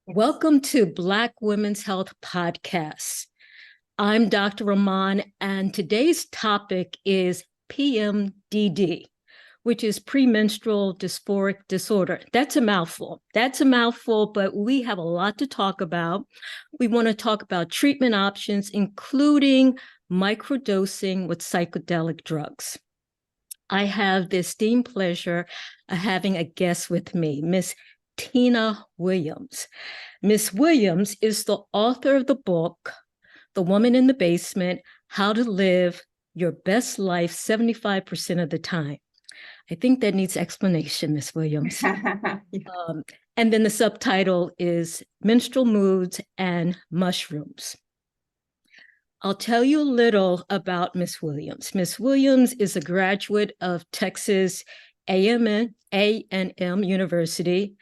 Welcome to Black Women's Health Podcast. I'm Dr. Rahman, and today's topic is PMDD, which is premenstrual dysphoric disorder. That's a mouthful. But we have a lot to talk about. We want to talk about treatment options, including microdosing with psychedelic drugs. I have the esteemed pleasure of having a guest with me, Miss Tina Williams. Miss Williams is the author of the book, The Woman in the Basement, How to Live Your Best Life 75% of the Time. I think that needs explanation, Miss Williams. And then the subtitle is Menstrual Moods and Mushrooms. I'll tell you a little about Miss Williams. Miss Williams is a graduate of Texas A&M University.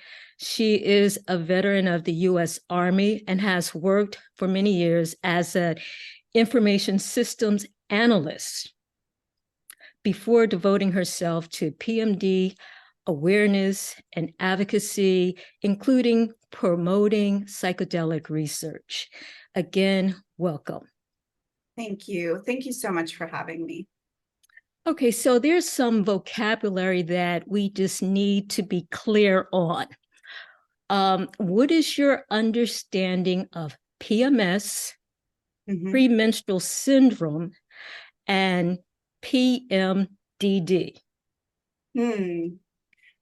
She is a veteran of the U.S. Army and has worked for many years as an information systems analyst before devoting herself to PMD awareness and advocacy, including promoting psychedelic research. Again, welcome. Thank you. Thank you so much for having me. Okay, so there's some vocabulary that we just need to be clear on. What is your understanding of PMS, premenstrual syndrome, and PMDD?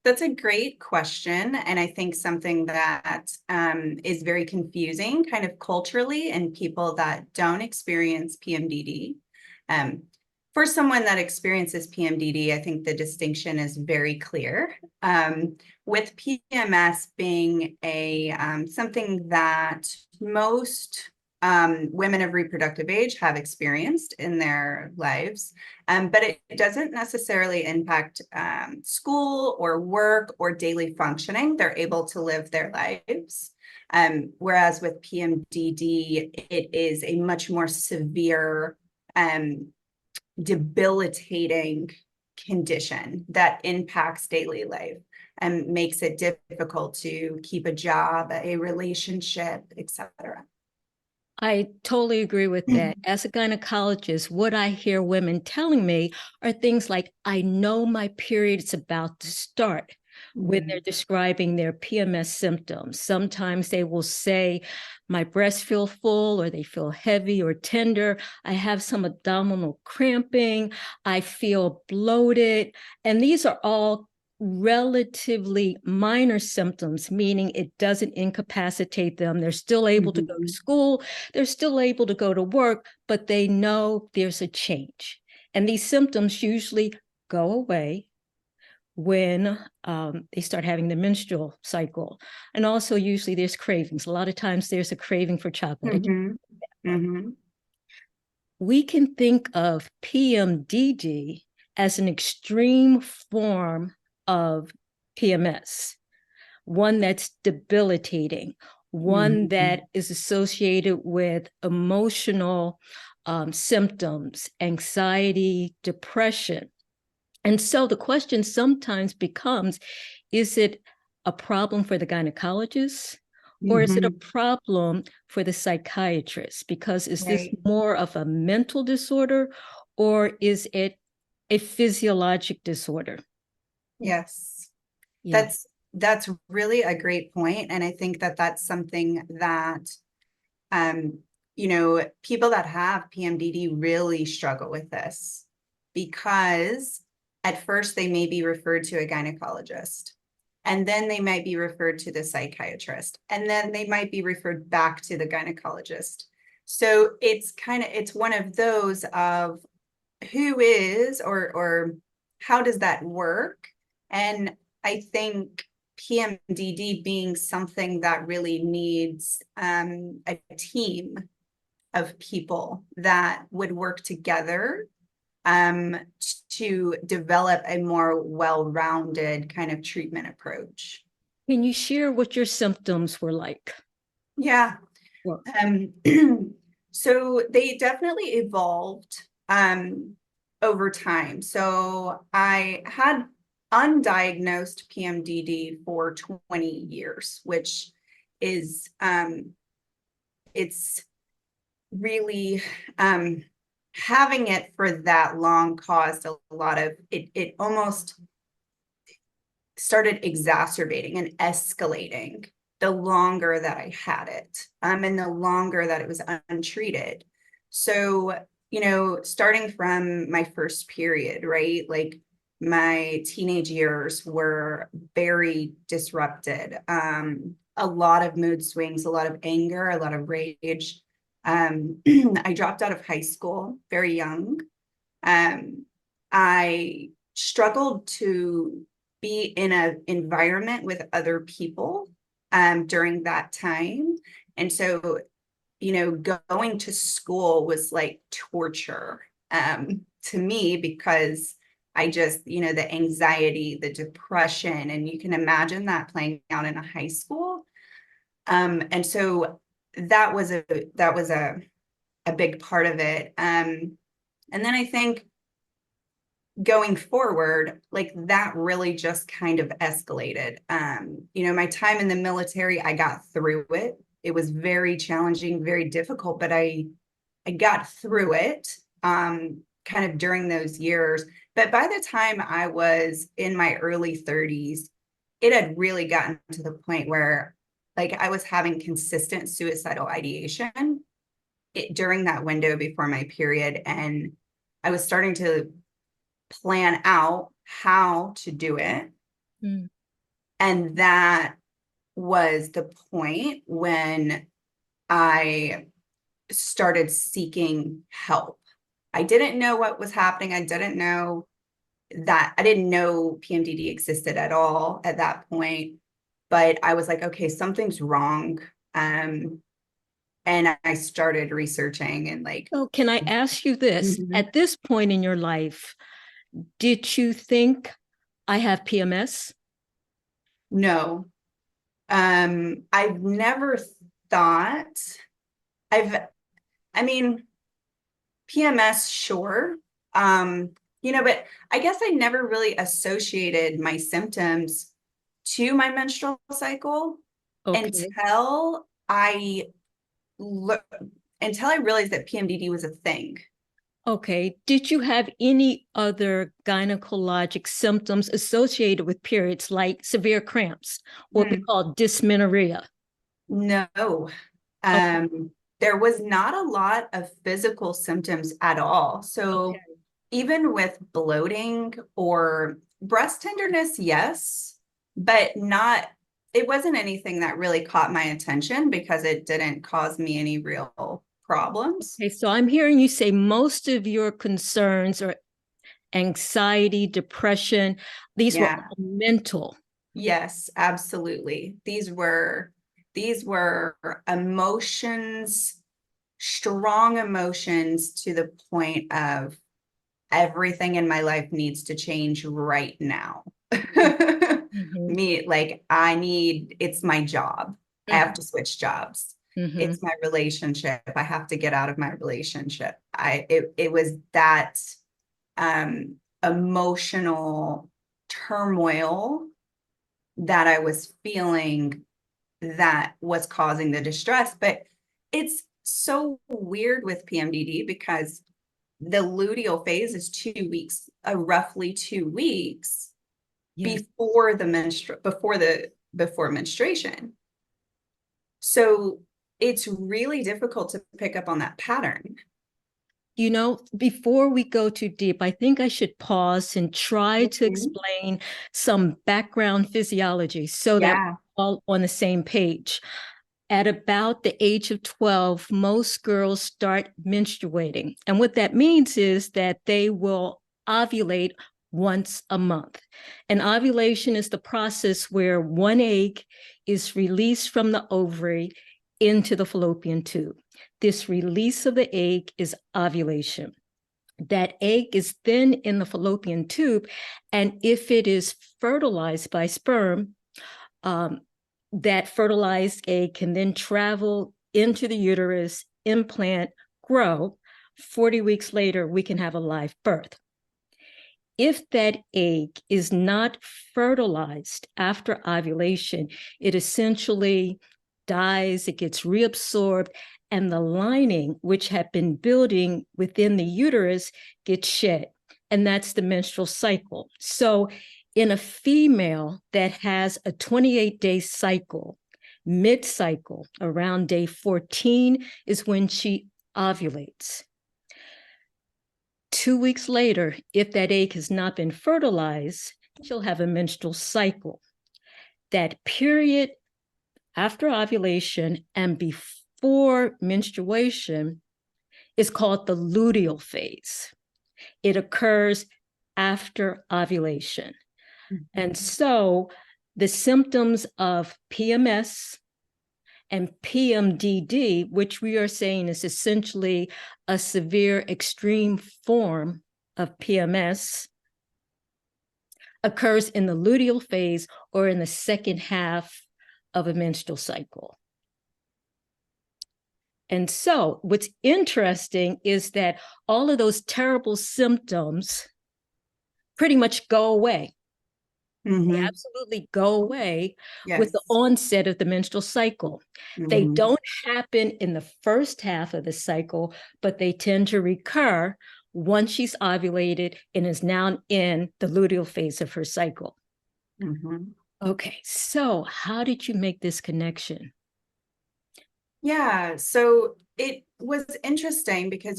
That's a great question. And I think something that is very confusing kind of culturally in people that don't experience PMDD. For someone that experiences PMDD, I think the distinction is very clear. With PMS being something that most women of reproductive age have experienced in their lives, but it doesn't necessarily impact school or work or daily functioning. They're able to live their lives. Whereas with PMDD, it is a much more severe, debilitating condition that impacts daily life and makes it difficult to keep a job, a relationship, etc. I totally agree with that. As a gynecologist, what I hear women telling me are things like, I know my period is about to start when they're describing their PMS symptoms. Sometimes they will say, my breasts feel full, or they feel heavy or tender. I have some abdominal cramping. I feel bloated. And these are all relatively minor symptoms, meaning it doesn't incapacitate them. They're still able to go to school. They're still able to go to work, but they know there's a change. And these symptoms usually go away when they start having the menstrual cycle. And also usually there's cravings. A lot of times there's a craving for chocolate. We can think of PMDD as an extreme form of PMS, one that's debilitating, one that is associated with emotional symptoms, anxiety, depression. And so the question sometimes becomes, is it a problem for the gynecologist, or is it a problem for the psychiatrist? Because is this more of a mental disorder, or is it a physiologic disorder? Yes, that's really a great point. And I think that that's something that, people that have PMDD really struggle with this, because at first they may be referred to a gynecologist, and then they might be referred to the psychiatrist, and then they might be referred back to the gynecologist. So it's one of those of who is, or how does that work? And I think PMDD being something that really needs a team of people that would work together to develop a more well-rounded kind of treatment approach. Can you share what your symptoms were like? Yeah. So they definitely evolved over time. So I had undiagnosed PMDD for 20 years, which is it's really having it for that long caused a lot of it almost started exacerbating and escalating the longer that I had it, and the longer that it was untreated. So, starting from my first period, right? Like my teenage years were very disrupted. A lot of mood swings, a lot of anger, a lot of rage. I dropped out of high school very young. I struggled to be in an environment with other people during that time. And so, going to school was like torture to me because I just, the anxiety, the depression, and you can imagine that playing out in a high school. And so that was a big part of it. And then I think going forward, like that really just kind of escalated. My time in the military, I got through it. It was very challenging, very difficult, but I got through it kind of during those years. But by the time I was in my early 30s, it had really gotten to the point where like I was having consistent suicidal ideation during that window before my period. And I was starting to plan out how to do it. Mm. And that was the point when I started seeking help. I didn't know what was happening. I didn't know PMDD existed at all at that point. But I was like, okay, something's wrong. And I started researching and like. So can I ask you this? Mhm. At this point in your life, did you think I have PMS? No. I've never thought I've, I mean, PMS, sure. But I guess I never really associated my symptoms to my menstrual cycle Okay. until I look until I realized that PMDD was a thing. Okay. Did you have any other gynecologic symptoms associated with periods like severe cramps, what we call dysmenorrhea? No. Okay. There was not a lot of physical symptoms at all. So Okay. even with bloating or breast tenderness, yes, but it wasn't anything that really caught my attention because it didn't cause me any real problems. Okay. So I'm hearing you say most of your concerns are anxiety, depression. These were Yeah. all mental. Yes, absolutely. These were emotions, strong emotions to the point of everything in my life needs to change right now. Mm-hmm. It's my job. I have to switch jobs. Mm-hmm. It's my relationship. I have to get out of my relationship. It was that emotional turmoil that I was feeling that was causing the distress. But it's so weird with PMDD because the luteal phase is 2 weeks, roughly 2 weeks Yes. before menstruation. So it's really difficult to pick up on that pattern. Before we go too deep, I think I should pause and try to Mhm. explain some background physiology so that Yeah. we're all on the same page. At about the age of 12, most girls start menstruating. And what that means is that they will ovulate once a month. And ovulation is the process where one egg is released from the ovary into the fallopian tube. This release of the egg is ovulation. That egg is then in the fallopian tube, and if it is fertilized by sperm, um, that fertilized egg can then travel into the uterus, implant, grow. 40 weeks later, we can have a live birth. If that egg is not fertilized after ovulation, it essentially dies, it gets reabsorbed, and the lining, which had been building within the uterus, gets shed. And that's the menstrual cycle. So in a female that has a 28-day cycle, mid-cycle, around day 14 is when she ovulates. 2 weeks later, if that egg has not been fertilized, she'll have a menstrual cycle. That period after ovulation and before menstruation is called the luteal phase. It occurs after ovulation. And so the symptoms of PMS and PMDD, which we are saying is essentially a severe extreme form of PMS, occurs in the luteal phase or in the second half of a menstrual cycle. And so what's interesting is that all of those terrible symptoms pretty much go away. They absolutely go away with the onset of the menstrual cycle. They don't happen in the first half of the cycle, but they tend to recur once she's ovulated and is now in the luteal phase of her cycle. Okay, so how did you make this connection? Yeah, so it was interesting because,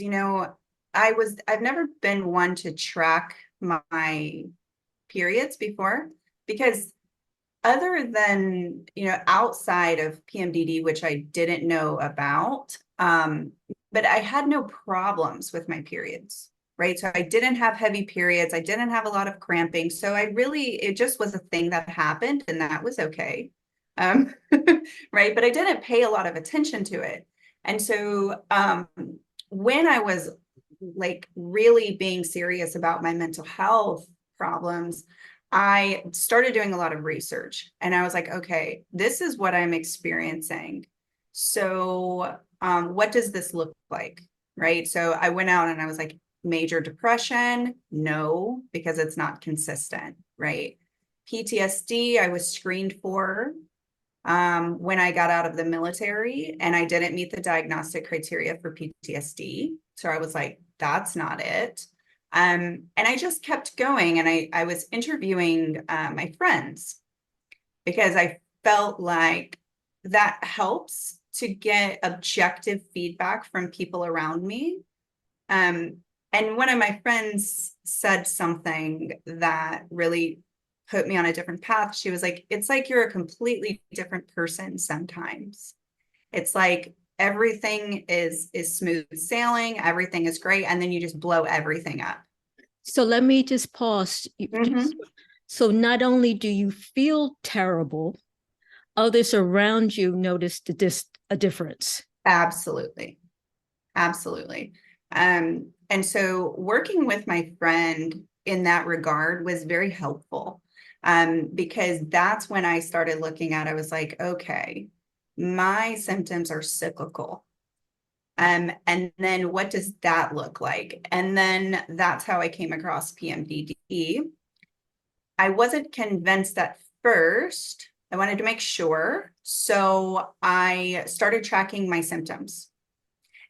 I've never been one to track my periods before, because other than, outside of PMDD, which I didn't know about, but I had no problems with my periods, right? So I didn't have heavy periods. I didn't have a lot of cramping. So it just was a thing that happened, and that was okay. Right. But I didn't pay a lot of attention to it. And so when I was like really being serious about my mental health problems, I started doing a lot of research, and I was like, okay, this is what I'm experiencing. So what does this look like? Right. So I went out and I was like, major depression? No, because it's not consistent. Right. PTSD, I was screened for when I got out of the military, and I didn't meet the diagnostic criteria for PTSD. So I was like, that's not it. And I just kept going, and I was interviewing my friends, because I felt like that helps to get objective feedback from people around me. And one of my friends said something that really put me on a different path. She was like, it's like you're a completely different person sometimes. It's like everything is smooth sailing, everything is great, and then you just blow everything up. So let me just pause. So not only do you feel terrible, others around you notice a difference. Absolutely. Absolutely. And so working with my friend in that regard was very helpful, because that's when I started looking at, I was like, okay, my symptoms are cyclical. And then what does that look like? And then that's how I came across PMDD. I wasn't convinced at first. I wanted to make sure. So I started tracking my symptoms.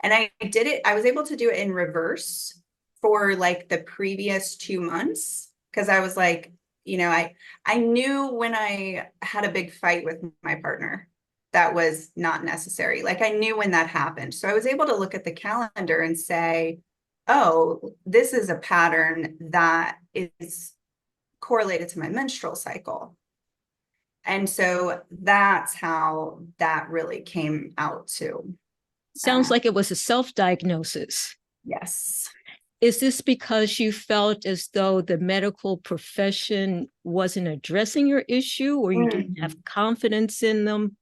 And I did it, I was able to do it in reverse for like the previous 2 months, because I was like, I knew when I had a big fight with my partner that was not necessary. Like I knew when that happened. So I was able to look at the calendar and say, oh, this is a pattern that is correlated to my menstrual cycle. And so that's how that really came out too. Sounds like it was a self-diagnosis. Yes. Is this because you felt as though the medical profession wasn't addressing your issue, or you didn't have confidence in them?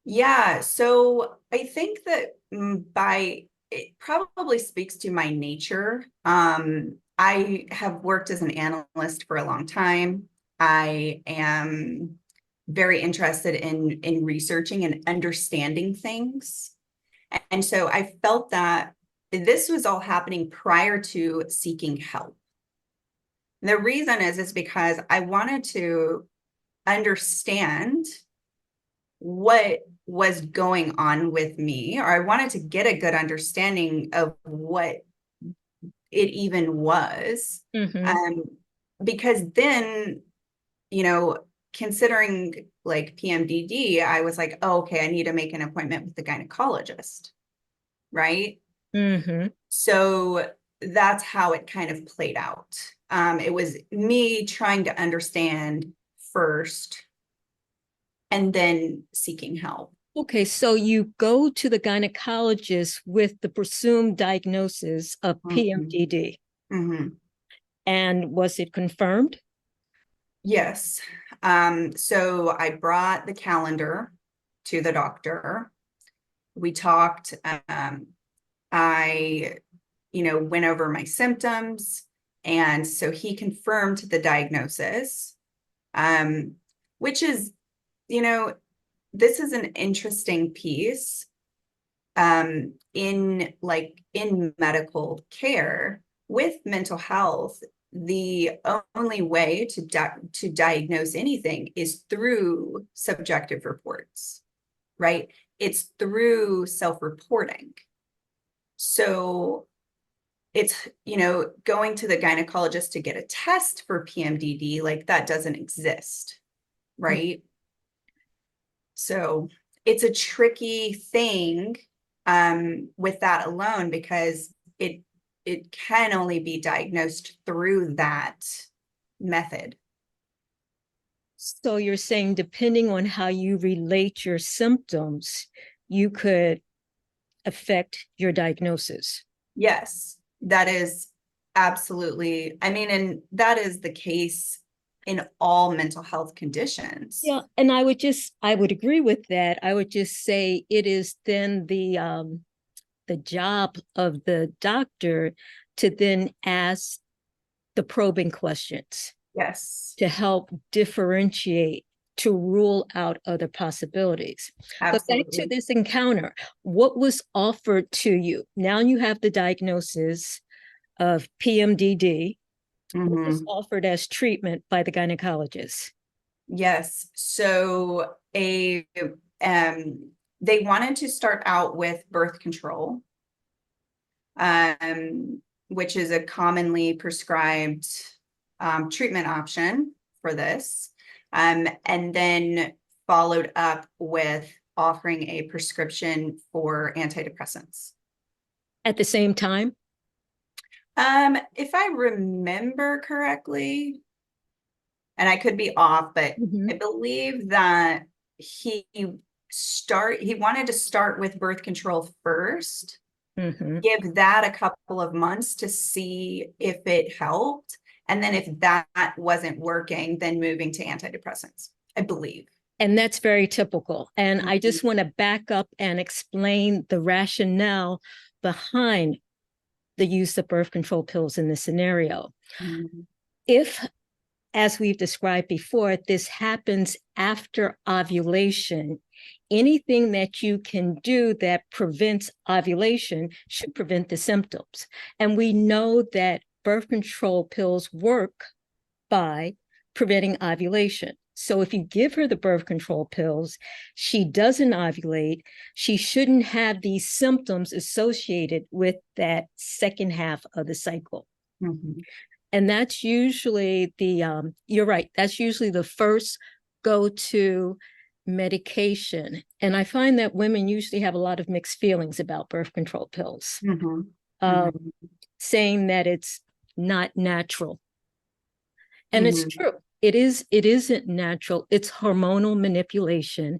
Yeah, so I think that it probably speaks to my nature. I have worked as an analyst for a long time. I am very interested in researching and understanding things. And so I felt that this was all happening prior to seeking help. The reason is because I wanted to understand what was going on with me, or I wanted to get a good understanding of what it even was. Mm-hmm. Um, because then, considering like PMDD, I was like, oh, okay, I need to make an appointment with the gynecologist, right? Mm-hmm. So that's how it kind of played out. It was me trying to understand first and then seeking help. Okay, so you go to the gynecologist with the presumed diagnosis of Mhm. PMDD. Mhm. And was it confirmed? Yes. So I brought the calendar to the doctor. We talked. I, went over my symptoms. And so he confirmed the diagnosis, um, which is, you know, this is an interesting piece in medical care with mental health. The only way to diagnose anything is through subjective reports, right? It's through self-reporting. So it's, going to the gynecologist to get a test for PMDD, like that doesn't exist, right? So it's a tricky thing with that alone, because it can only be diagnosed through that method. So you're saying, depending on how you relate your symptoms, you could affect your diagnosis. Yes, that is absolutely, I mean, and that is the case in all mental health conditions. Yeah, and I would agree with that. I would just say it is then the job of the doctor to then ask the probing questions Yes, to help differentiate, to rule out other possibilities. But back to absolutely. this encounter, what was offered to you? Now you have the diagnosis of PMDD. What was Mhm. offered as treatment by the gynecologist? Yes. So they wanted to start out with birth control, um, which is a commonly prescribed treatment option for this, and then followed up with offering a prescription for antidepressants. At the same time? If I remember correctly, and I could be off, but I Mm-hmm. believe that he he wanted to start with birth control first, Mm-hmm. give that a couple of months to see if it helped, and then if that wasn't working, then moving to antidepressants, I believe. And that's very typical. And I Mhm. just want to back up and explain the rationale behind the use of birth control pills in this scenario. Mhm. If, as we've described before, this happens after ovulation, anything that you can do that prevents ovulation should prevent the symptoms. And we know that birth control pills work by preventing ovulation. So if you give her the birth control pills, she doesn't ovulate, she shouldn't have these symptoms associated with that second half of the cycle. Mhm. And that's usually you're right, that's usually the first go-to medication. And I find that women usually have a lot of mixed feelings about birth control pills, Mhm. um, Mhm. saying that it's not natural. And it's Mhm. true. It isn't natural. It's hormonal manipulation.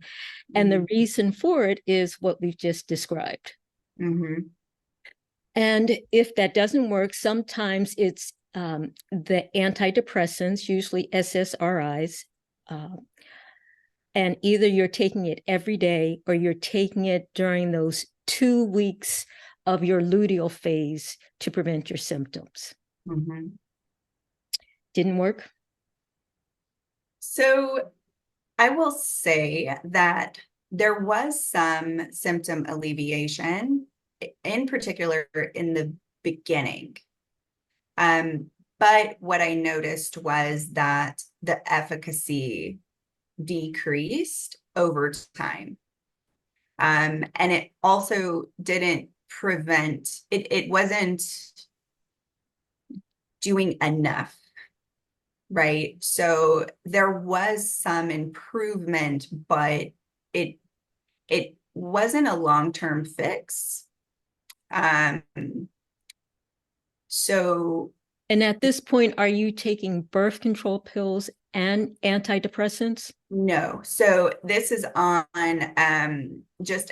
And the Mhm. reason for it is what we've just described. Mhm. And if that doesn't work, sometimes it's the antidepressants, usually SSRIs, uh, and either you're taking it every day or you're taking it during those 2 weeks of your luteal phase to prevent your symptoms. Mhm. Didn't work? So I will say that there was some symptom alleviation, in particular in the beginning. But what I noticed was that the efficacy decreased over time. And it also didn't prevent, it wasn't doing enough, right? So there was some improvement, but it wasn't a long-term fix. Um, so And at this point, are you taking birth control pills and antidepressants? no, so this is on just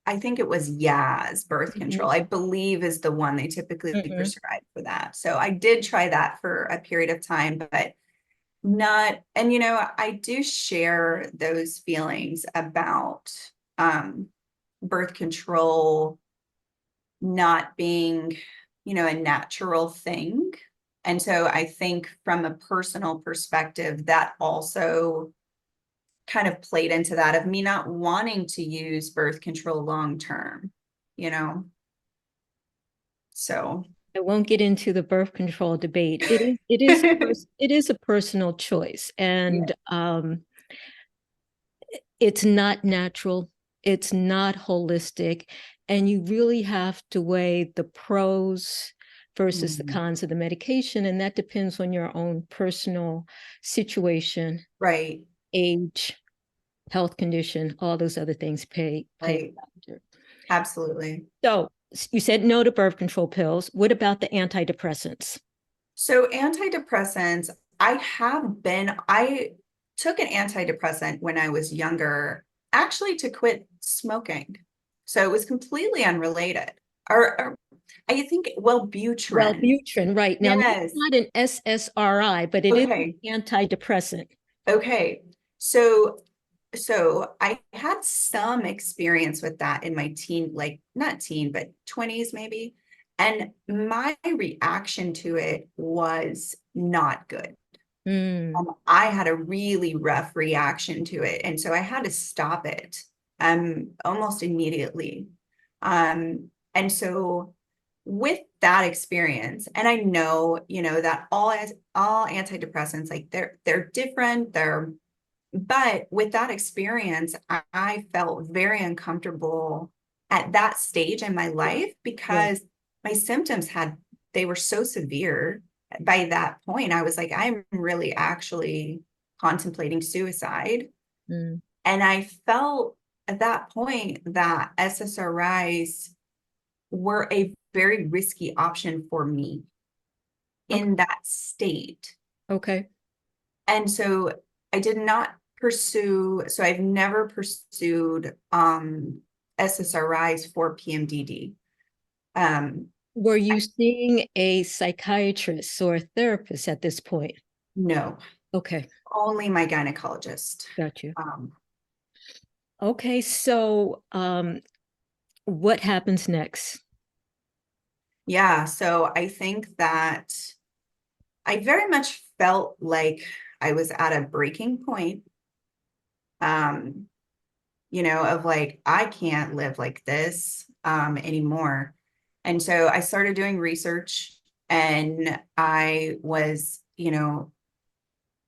I think it was Yaz birth control, I believe is the one they typically Mhm. prescribe for that. So I did try that for a period of time, but not, and I do share those feelings about birth control not being, a natural thing. And so I think from a personal perspective, that also kind of played into that of me not wanting to use birth control long term, you know? So, I won't get into the birth control debate. It is a personal choice, yeah, and it's not natural. It's not holistic, and you really have to weigh the pros versus the mhm, cons of the medication, and that depends on your own personal situation, right, age, health condition, all those other things play right, a factor. absolutely. So you said no to birth control pills. What about the antidepressants? So antidepressants, I took an antidepressant when I was younger, actually to quit smoking. So it was completely unrelated. Or I think Wellbutrin. Wellbutrin, right. Now, that's Yes. not an SSRI, but it is Okay. an antidepressant. Okay. So I had some experience with that in my teen, like not teen, but 20s maybe. And my reaction to it was not good. Mm, I had a really rough reaction to it. And so I had to stop it almost immediately. And so with that experience, and I know, that all antidepressants, like they're different, but with that experience, I felt very uncomfortable at that stage in my life yeah. because my symptoms they were so severe. By that point, I was like, I'm really actually contemplating suicide. Mm, And I felt at that point that SSRIs were a very risky option for me okay. in that state. Okay. And so I did not pursue, so I've never pursued SSRIs for PMDD. Um, Were you seeing a psychiatrist or a therapist at this point? no, Okay. only my gynecologist. Got you. Um, Okay. So, what happens next? yeah, so I think that I very much felt like I was at a breaking point, um, of like, I can't live like this anymore. And so I started doing research and I was,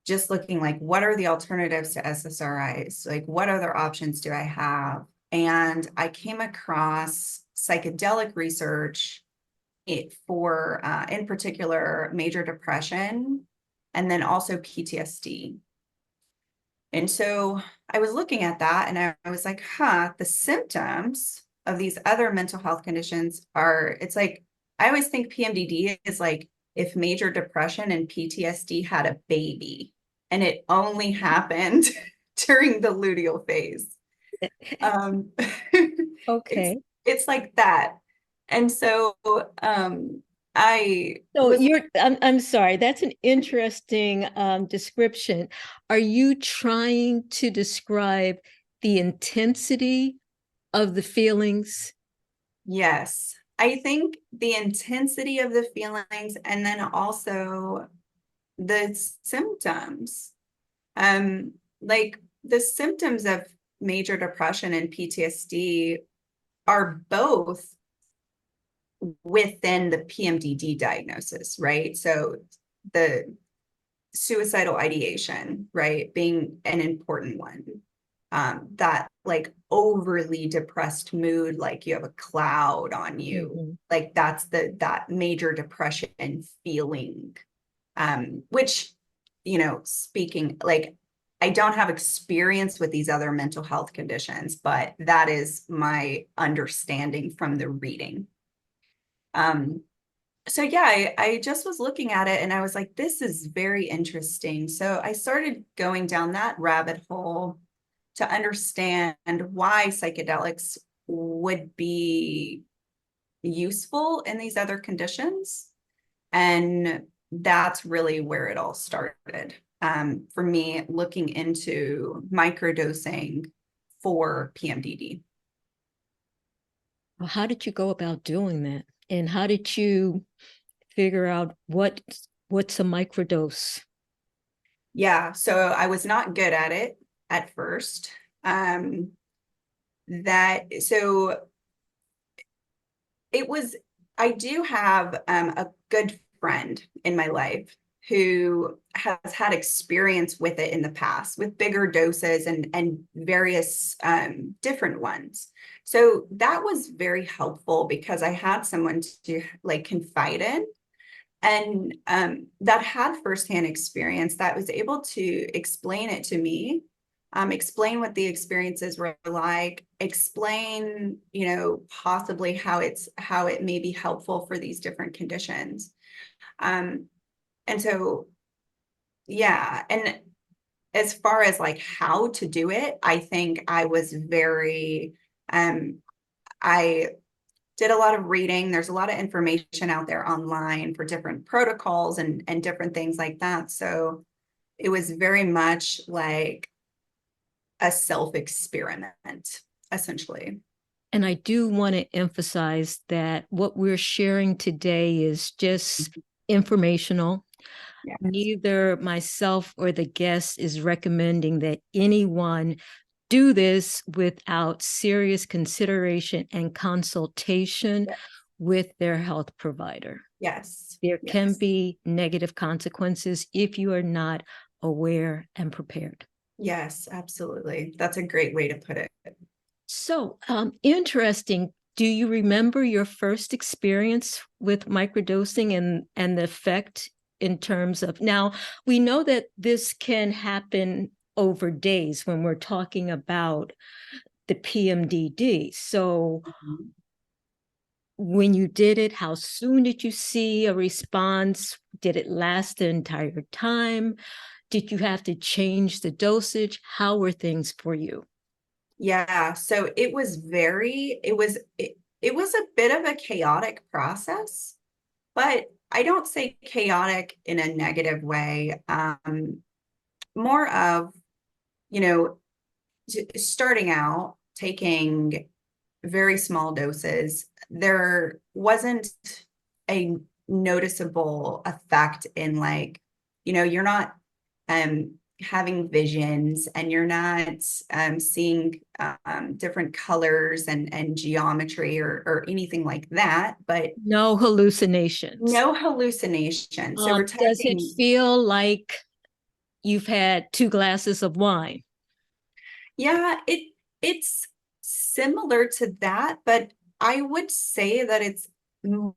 just looking like, what are the alternatives to SSRIs? Like, what other options do I have? And I came across psychedelic research in particular, major depression, and then also PTSD. And so I was looking at that and I was like, the symptoms of these other mental health conditions it's like, I always think PMDD is like if major depression and PTSD had a baby and it only happened during the luteal phase. Um, it's, Okay. it's like that. And so I So was, I'm sorry, that's an interesting description. Are you trying to describe the intensity of the feelings? yes, I think the intensity of the feelings and then also the symptoms. Like the symptoms of major depression and PTSD are both within the PMDD diagnosis, right? So the suicidal ideation, right, being an important one. that like overly depressed mood, like you have a cloud on you, Mhm. like that's that major depression feeling, which, speaking like, I don't have experience with these other mental health conditions, but that is my understanding from the reading. Um, so yeah, I just was looking at it and I was like, this is very interesting. So I started going down that rabbit hole to understand why psychedelics would be useful in these other conditions. And that's really where it all started. For me, looking into microdosing for PMDD. Well, how did you go about doing that? And how did you figure out what's a microdose? Yeah, so I was not good at it at first. Um, so it was, I do have a good friend in my life who has had experience with it in the past with bigger doses and various different ones. So that was very helpful because I had someone to like confide in, and that had firsthand experience, that was able to explain it to me, explain what the experiences were like, explain, possibly how it may be helpful for these different conditions. Um, and so, yeah, and as far as like how to do it, I think I was very, I did a lot of reading. There's a lot of information out there online for different protocols and different things like that. So it was very much like a self-experiment, essentially. And I do want to emphasize that what we're sharing today is just informational. Yeah. Neither myself or the guest is recommending that anyone do this without serious consideration and consultation Yeah. with their health provider. Yes. There can Yes. be negative consequences if you are not aware and prepared. Yes, absolutely. That's a great way to put it. So, interesting. Do you remember your first experience with microdosing and the effect in terms of now we know that this can happen over days when we're talking about the PMDD. So, Mhm. when you did it, how soon did you see a response? Did it last the entire time? Did you have to change the dosage? How were things for you? Yeah, so it was a bit of a chaotic process, but I don't say chaotic in a negative way. More of, you know, starting out taking very small doses, there wasn't a noticeable effect in like, you're not having visions, and you're not seeing different colors and geometry or anything like that, but No hallucinations. no hallucination. So we're Does it talking, feel like you've had two glasses of wine? yeah, it's similar to that, but I would say that it's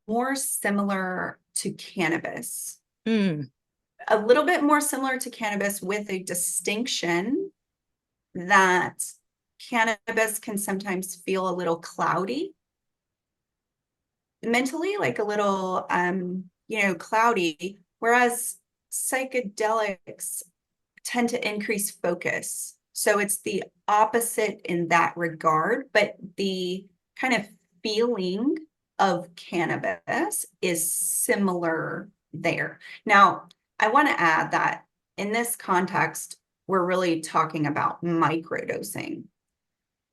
more similar to cannabis. Mm, A little bit more similar to cannabis, with a distinction that cannabis can sometimes feel a little cloudy mentally, like a little cloudy, whereas psychedelics tend to increase focus. So it's the opposite in that regard, but the kind of feeling of cannabis is similar there. Now, I want to add that in this context, we're really talking about microdosing,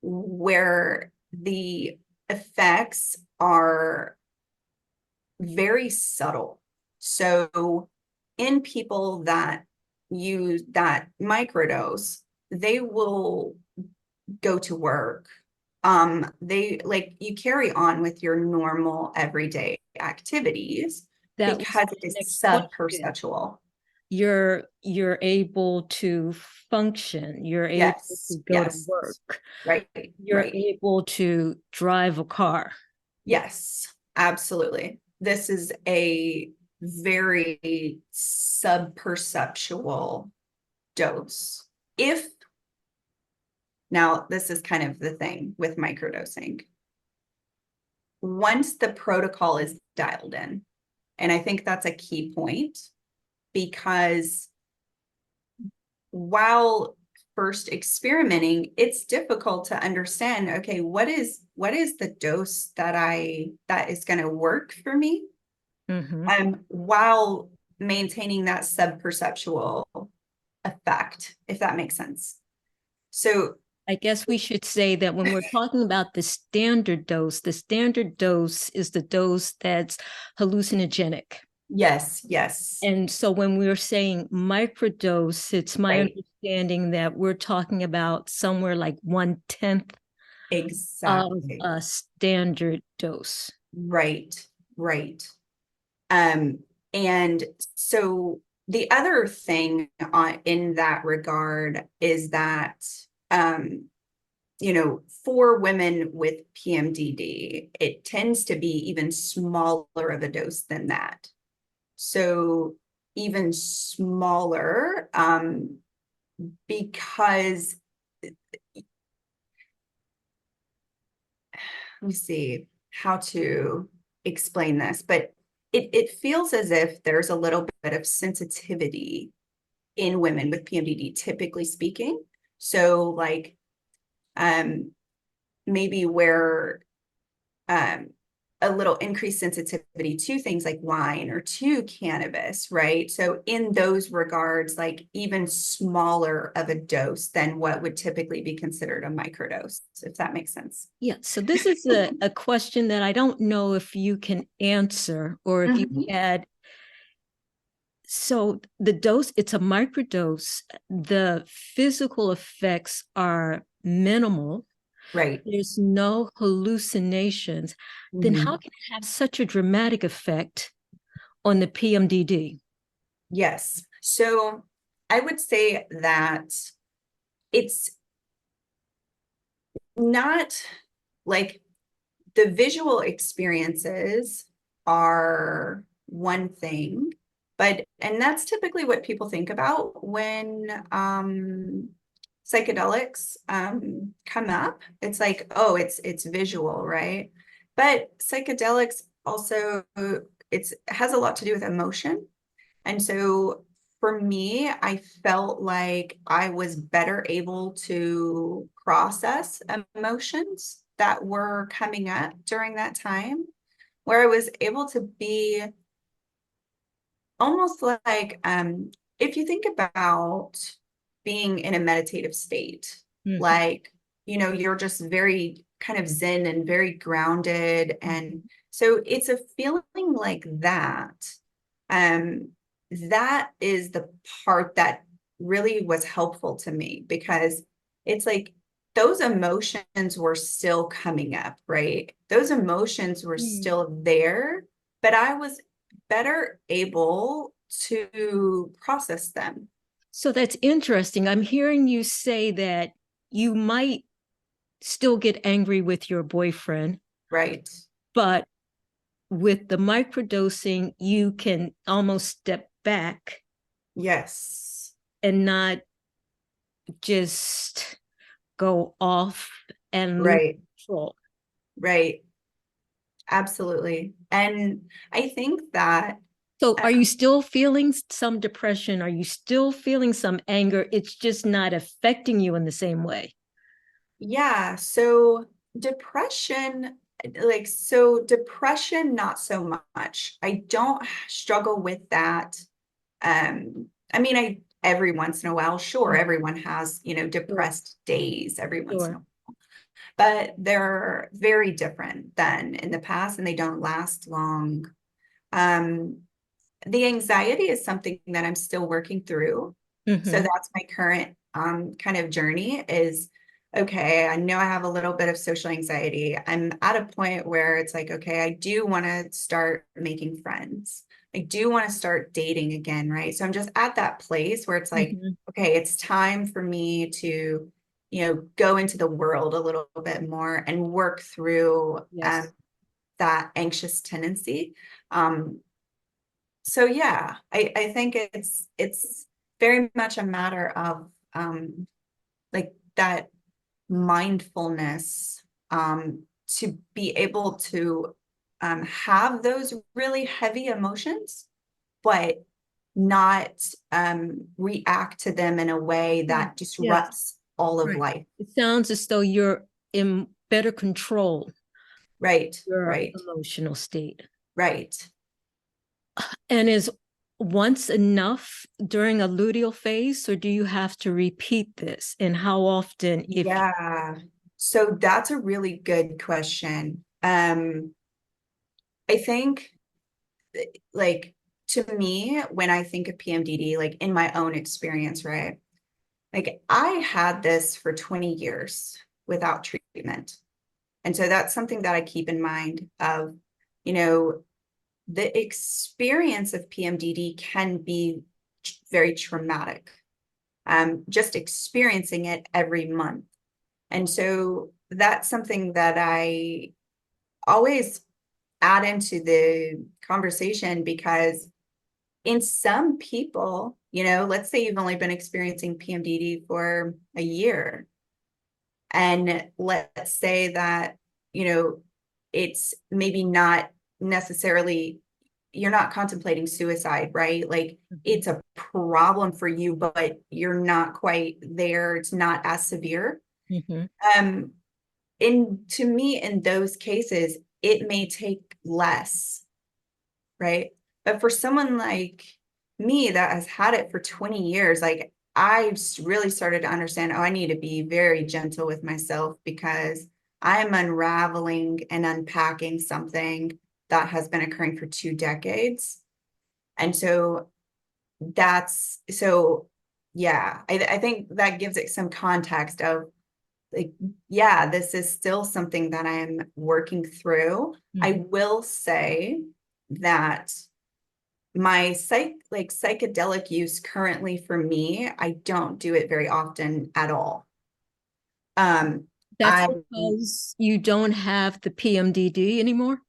where the effects are very subtle. So in people that use that microdose, they will go to work. They like, you carry on with your normal everyday activities that was because it my is next question. sub-perceptual. you're able to function, you're able to Yes, go to yes, work, right, you're right. able to drive a car. Yes, absolutely. This is a very subperceptual dose. If Now, this is kind of the thing with microdosing. Once the protocol is dialed in, and I think that's a key point, because while first experimenting, it's difficult to understand, okay, what is the dose that is going to work for me, Mm-hmm. while maintaining that subperceptual effect, if that makes sense. So I guess we should say that when we're talking about the standard dose is the dose that's hallucinogenic. yes, yes, And so when we're saying microdose, it's my right, understanding that we're talking about somewhere like 1/10 of exactly. a standard dose. Right, right. Um, and so the other thing in that regard is that, for women with PMDD, it tends to be even smaller of a dose than that. So even smaller, because let me see how to explain this, but it feels as if there's a little bit of sensitivity in women with PMDD, typically speaking. So like maybe where um, a little increased sensitivity to things like wine or to cannabis, right? So in those regards, like even smaller of a dose than what would typically be considered a microdose, if that makes sense. Yeah, so this is a question that I don't know if you can answer or if you Mhm. had. So the dose, it's a microdose. The physical effects are minimal. Right. There's no hallucinations. Then how Mhm. can it have such a dramatic effect on the PMDD? Yes. So I would say that it's not like the visual experiences are one thing, and that's typically what people think about when psychedelics come up. It's like, oh, it's visual, right? But psychedelics also, it has a lot to do with emotion. And so for me, I felt like I was better able to process emotions that were coming up during that time, where I was able to be almost like, if you think about being in a meditative state, Mhm. like, you're just very kind of zen and very grounded. And so it's a feeling like that. Um, that is the part that really was helpful to me, because it's like those emotions were still coming up, right? Those emotions were Mm. still there, but I was better able to process them. So that's interesting. I'm hearing you say that you might still get angry with your boyfriend, Right. but with the microdosing, you can almost step back Yes. and not just go off and lose Right. control. Right. Absolutely. And I think that, So, uh, are you still feeling some depression? Are you still feeling some anger? It's just not affecting you in the same way. yeah, so depression, depression, not so much. I don't struggle with that. I mean, every once in a while, sure, everyone has, Sure, depressed days every once in a sure. while, but they're very different than in the past and they don't last long. Um, the anxiety is something that I'm still working through. So Mm-hmm. that's my current kind of journey is okay, I know I have a little bit of social anxiety. I'm at a point where it's like, okay, I do want to start making friends. I do want to start dating again, right? So I'm just at that place where it's like, Mhm. okay, it's time for me to, go into the world a little bit more and work through Yes. that anxious tendency. Um, so yeah, I think it's very much a matter of like that mindfulness, to be able to have those really heavy emotions, but not react to them in a way Yeah. that Yes. disrupts all of Right. life. It sounds as though you're in better control of Right, your right, emotional state. right. And is once enough during a luteal phase, or do you have to repeat this? And how often, if you? Yeah. So that's a really good question. I think like to me, when I think of PMDD, like in my own experience, right? Like I had this for 20 years without treatment. And so that's something that I keep in mind of, you know, the experience of PMDD can be very traumatic. Just experiencing it every month. And so that's something that I always add into the conversation because in some people, let's say you've only been experiencing PMDD for a year, and let's say that, it's maybe not necessarily, you're not contemplating suicide, right? Like Mhm. it's a problem for you, but you're not quite there. It's not as severe. Mhm. Um, to me, in those cases, it may take less, right? But for someone like me that has had it for 20 years, like I really started to understand, oh, I need to be very gentle with myself because I'm unraveling and unpacking something that has been occurring for 2 decades. And so yeah, I think that gives it some context of like, yeah, this is still something that I'm working through. I Mhm. will say that my psychedelic use currently for me, I don't do it very often at all. That's I because you don't have the PMDD anymore?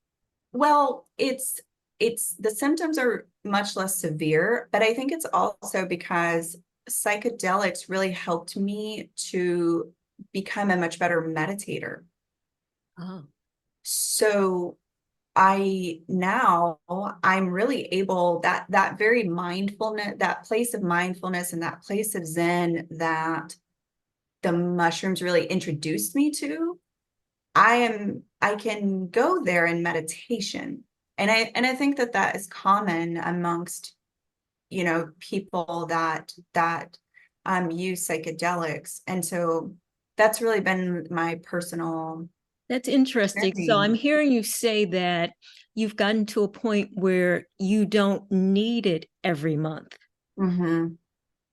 Well, it's the symptoms are much less severe, but I think it's also because psychedelics really helped me to become a much better meditator. Oh, So I'm really able, that very mindfulness, that place of mindfulness and that place of Zen that the mushrooms really introduced me to. I can go there in meditation. And I think that that is common amongst, people that use psychedelics. And so that's really been my personal that's interesting. So I'm experience. hearing you say that you've gotten to a point where you don't need it every month, Hmm.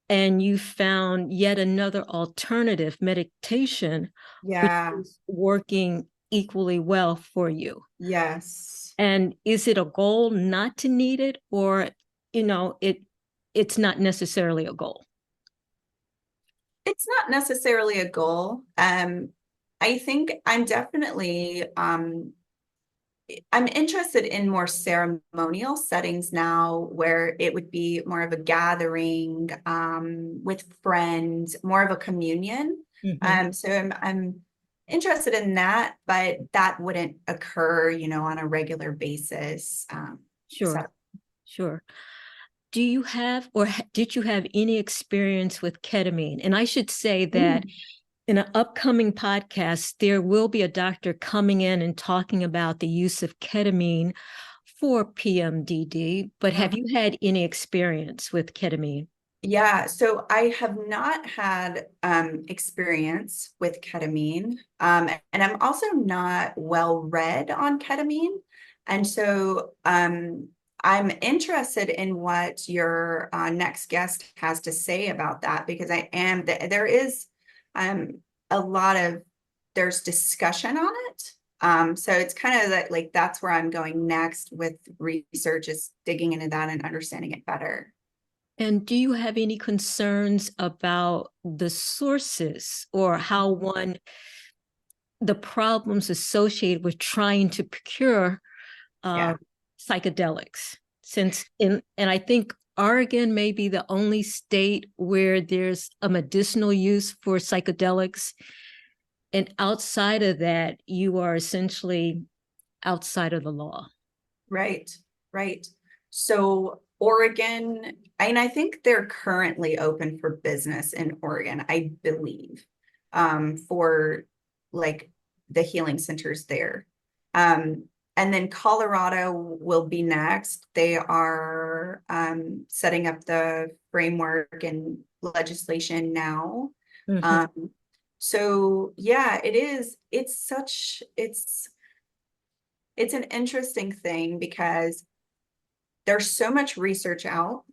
and you found yet another alternative meditation, which Yeah. is working equally well for you. Yes. And is it a goal not to need it, or it's not necessarily a goal? It's not necessarily a goal. I think I'm interested in more ceremonial settings now where it would be more of a gathering with friends, more of a communion. Mhm. So I'm interested in that, but that wouldn't occur, on a regular basis. So Sure, sure. Do you have, or did you have any experience with ketamine? And I should say that mm, in an upcoming podcast, there will be a doctor coming in and talking about the use of ketamine for PMDD. But have you had any experience with ketamine? yeah, so I have not had experience with ketamine, and I'm also not well read on ketamine, and so I'm interested in what your next guest has to say about that because there is um, a lot of, there's discussion on it. So it's kind of like that's where I'm going next with research, is digging into that and understanding it better. And do you have any concerns about the sources or how one, the problems associated with trying to procure Yeah. psychedelics? And I think Oregon may be the only state where there's a medicinal use for psychedelics. And outside of that, you are essentially outside of the law. Right, right. So Oregon, and I think they're currently open for business in Oregon, I believe, for like the healing centers there. And then Colorado will be next. They are setting up the framework and legislation now. Mhm. So yeah, it is. It's an interesting thing because there's so much research out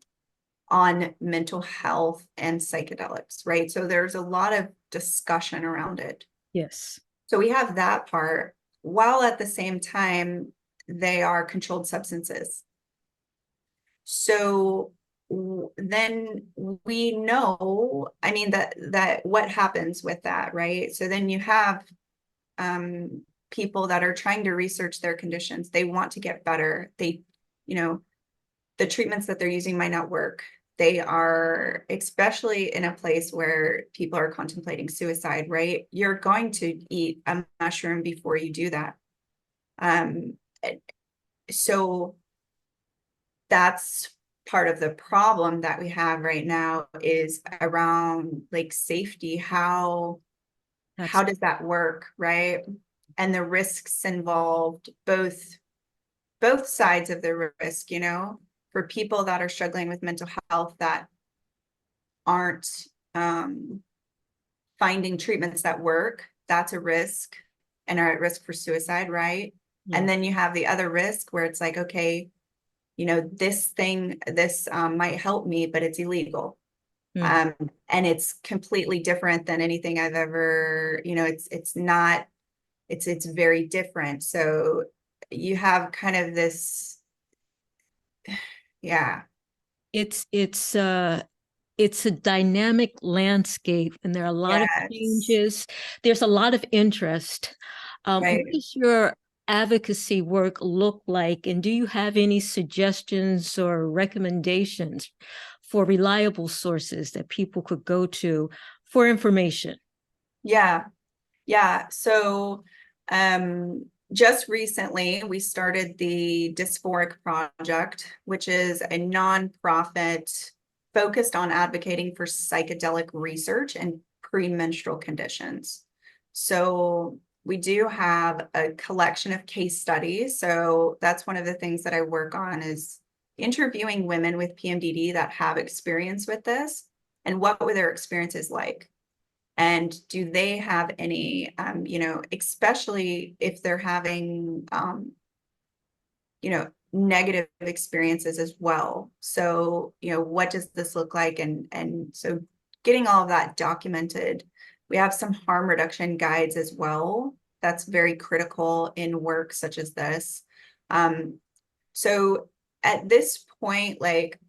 on mental health and psychedelics, right? So there's a lot of discussion around it. Yes. So we have that part, while at the same time, they are controlled substances. So then we know, I mean, that what happens with that, right? So then you have people that are trying to research their conditions. They want to get better. They, you know, the treatments that they're using might not work. They are, especially in a place where people are contemplating suicide, right? You're going to eat a mushroom before you do that. Um, so that's part of the problem that we have right now, is around like safety. How That's does that work, right? And the risks involved, both sides of the risk, for people that are struggling with mental health that aren't finding treatments that work. That's a risk, and are at risk for suicide, right? yeah. And then you have the other risk where it's like, okay, this might help me, but it's illegal. Mhm. And it's completely different than anything I've ever, it's not, it's very different. So you have kind of this, yeah. It's a dynamic landscape, and there are a lot of Yes. changes. There's a lot of interest. What Right. does your advocacy work look like? And do you have any suggestions or recommendations for reliable sources that people could go to for information? Yeah. Yeah. So just recently we started the Dysphoric Project, which is a nonprofit focused on advocating for psychedelic research and premenstrual conditions. So we do have a collection of case studies. So that's one of the things that I work on, is interviewing women with PMDD that have experience with this, and what were their experiences like. And do they have any, especially if they're having, negative experiences as well. So, what does this look like? And so getting all of that documented. We have some harm reduction guides as well. That's very critical in work such as this. So at this point, like,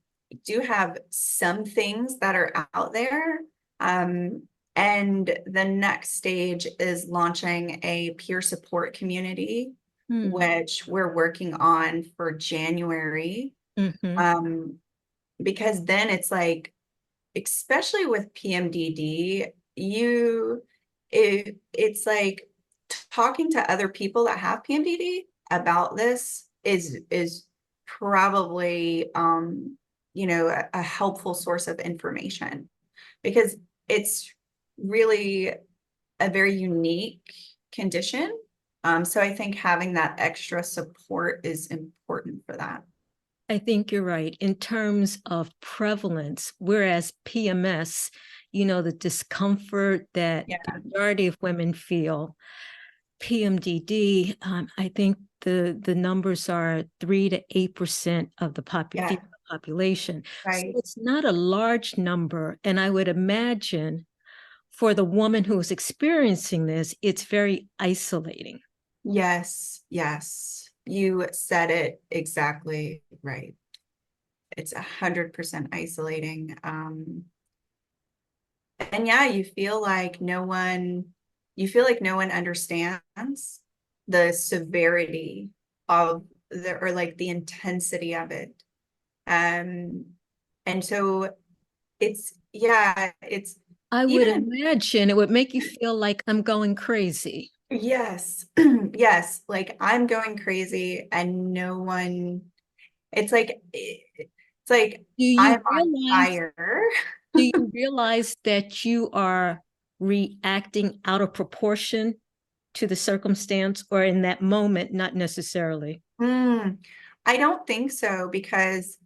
do have some things that are out there. And the next stage is launching a peer support community, Hmm. which we're working on for January. Mm-hmm. Um, because then it's like, especially with PMDD, it's like talking to other people that have PMDD about this is probably a helpful source of information, because it's really a very unique condition. So I think having that extra support is important for that. I think you're right. In terms of prevalence, whereas PMS, the discomfort that Yeah, the majority of women feel, PMDD, I think the numbers are 3 to 8% of the yeah, female population. So right. it's not a large number. And I would imagine for the woman who's experiencing this, it's very isolating. Yes, yes. You said it exactly right. It's 100% isolating. And yeah, you feel like no one understands the severity of or like the intensity of it. Um, and so it's I would even, imagine it would make you feel like I'm going crazy. yes, yes, like I'm going crazy and no one, it's like Do you I'm on realize fire. do you realize that you are reacting out of proportion to the circumstance, or in that moment, not necessarily? Mm, I don't think so because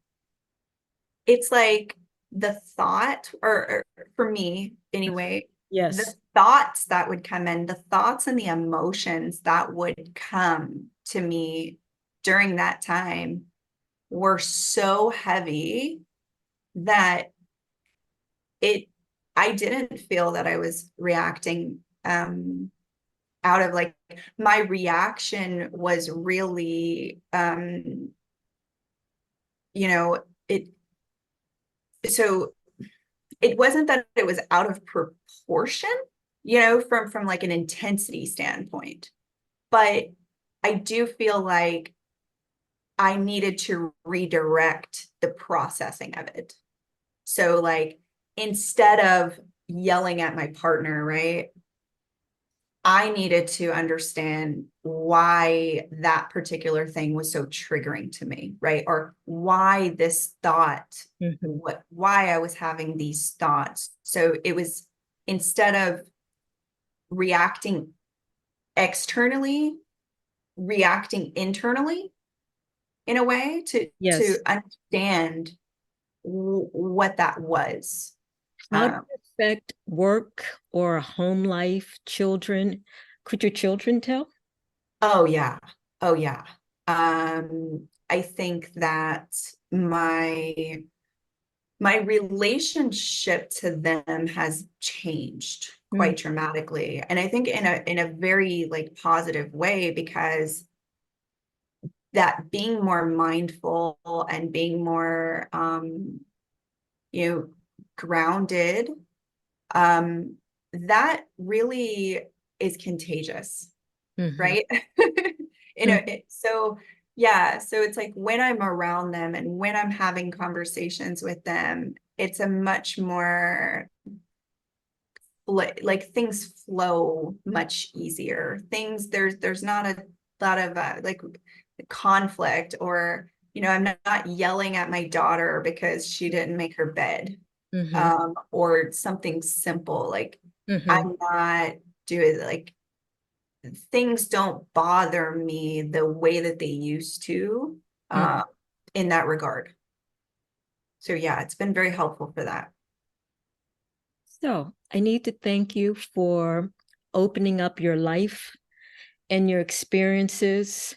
it's like the thought, or for me anyway, the Yes. thoughts that would come in, the thoughts and the emotions that would come to me during that time were so heavy that it, I didn't feel that I was reacting out of like, my reaction was really you know, it, so it wasn't that it was out of proportion, from like an intensity standpoint, but I do feel like I needed to redirect the processing of it. So like, instead of yelling at my partner, right, I needed to understand why that particular thing was so triggering to me, right? Or why this thought, Mhm. why I was having these thoughts. So it was, instead of reacting externally, reacting internally in a way to Yes. understand what that was. How did Um, it affect work or home life, children? Could your children tell? oh yeah. Oh yeah. I think that my relationship to them has changed Mm, quite dramatically. And I think in a very like positive way, because that being more mindful and being more you know, grounded, that really is contagious, mhm, right? mhm, So yeah, so it's like when I'm around them and when I'm having conversations with them, it's a much more like things flow much easier. There's not a lot of like conflict, or I'm not yelling at my daughter because she didn't make her bed, mhm, or something simple. Like, mhm, I'm not doing like, things don't bother me the way that they used to, mhm. in that regard. So yeah, it's been very helpful for that. So I need to thank you for opening up your life and your experiences.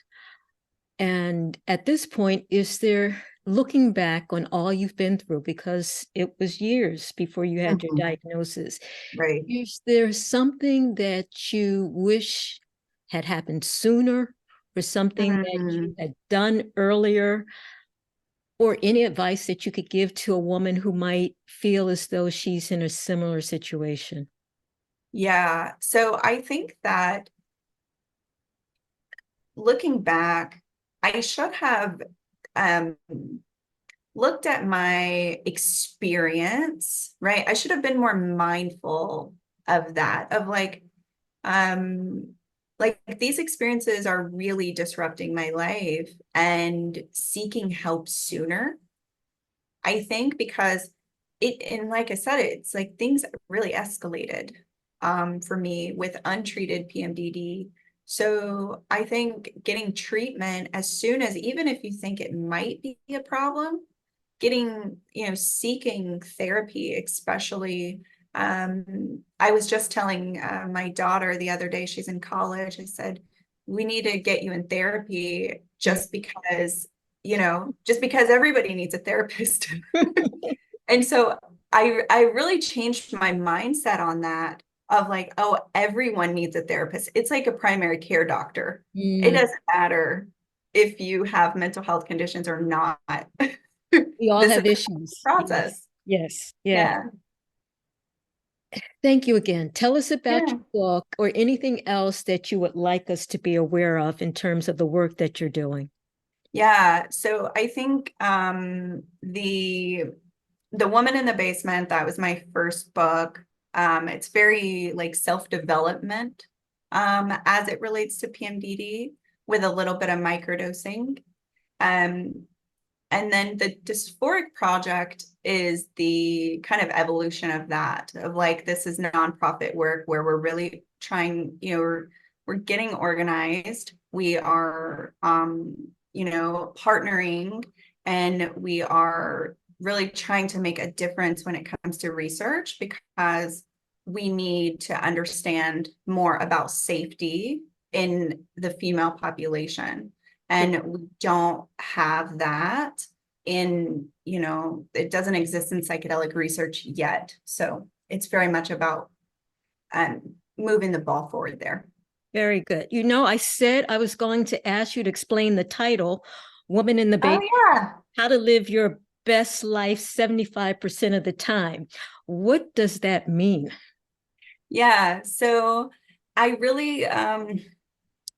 And at this point, is there, looking back on all you've been through, because it was years before you had your Mhm. diagnosis, Right. is there something that you wish had happened sooner, or something that you Mhm. had done earlier, or any advice that you could give to a woman who might feel as though she's in a similar situation? Yeah. So I think that looking back, I should have um, looked at my experience, right? I should have been more mindful of that, of um, like these experiences are really disrupting my life, and seeking help sooner. I think because and like I said, it's like things really escalated for me with untreated PMDD. So I think getting treatment as soon as, even if you think it might be a problem, seeking therapy, especially. I was just telling my daughter the other day, she's in college, I said, we need to get you in therapy, just because everybody needs a therapist. And so I really changed my mindset on that. of like, oh, everyone needs a therapist. It's like a primary care doctor. It Mm. doesn't matter if you have mental health conditions or not. We all This is have the issues. Yes, process. yes, yeah. Yeah. Thank you again. Tell us about Yeah. your book or anything else that you would like us to be aware of in terms of the work that you're doing. Yeah. So I think the Woman in the Basement, that was my first book. It's very like self-development as it relates to PMDD with a little bit of microdosing. Um, and then the Dysphoric Project is the kind of evolution of that, of like, this is nonprofit work where we're really trying, we're getting organized. We are, partnering, and we are really trying to make a difference when it comes to research, because we need to understand more about safety in the female population. And we don't have that it doesn't exist in psychedelic research yet. So it's very much about moving the ball forward there. Very good. I said I was going to ask you to explain the title, Woman in the Oh, Basement, yeah. How to Live Your Best Life 75% of the Time. What does that mean? Yeah. So I really,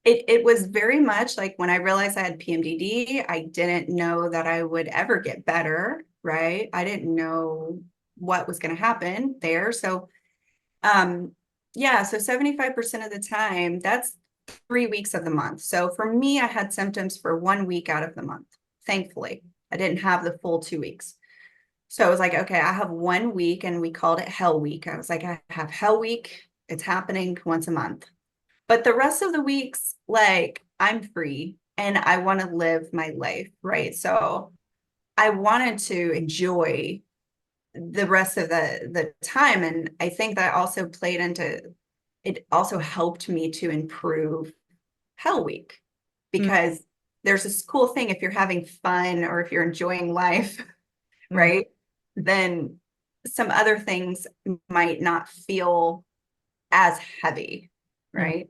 it was very much like when I realized I had PMDD, I didn't know that I would ever get better, right? I didn't know what was going to happen there. So, yeah, so 75% of the time, that's 3 weeks of the month. So for me, I had symptoms for 1 week out of the month. Thankfully, I didn't have the full 2 weeks. So I was like, okay, I have 1 week, and we called it Hell Week. I was like, I have Hell Week. It's happening once a month. But the rest of the weeks, like, I'm free and I want to live my life, right? So I wanted to enjoy the rest of the time. And I think that also played into it, also helped me to improve Hell Week, Mm, because there's this cool thing: if you're having fun or if you're enjoying life, mm. right, then some other things might not feel as heavy, Mm. right?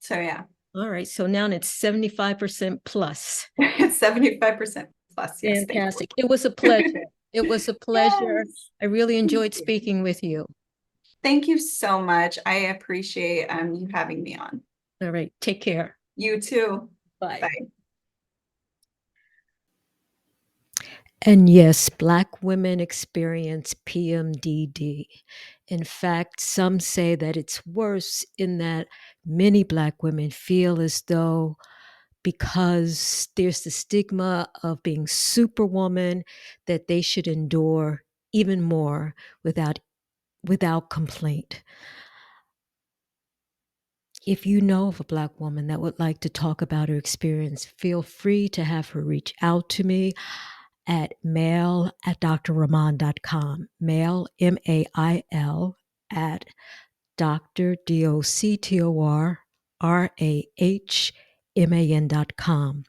So yeah. All right. So now it's 75% plus. It's 75% plus. Yes, thankfully. Fantastic. It was a pleasure. It was a pleasure. Yes. I really Thank enjoyed you. speaking with you. Thank you so much. I appreciate you having me on. All right. Take care. You too. Bye. Bye. And yes, Black women experience PMDD. In fact, some say that it's worse in that many Black women feel as though because there's the stigma of being superwoman that they should endure even more without complaint. If you know of a Black woman that would like to talk about her experience, feel free to have her reach out to me at mail@drrahman.com. Mail, MAIL, at Dr. DoctorRahman.com.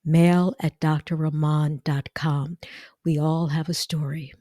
Mail@drrahman.com. We all have a story.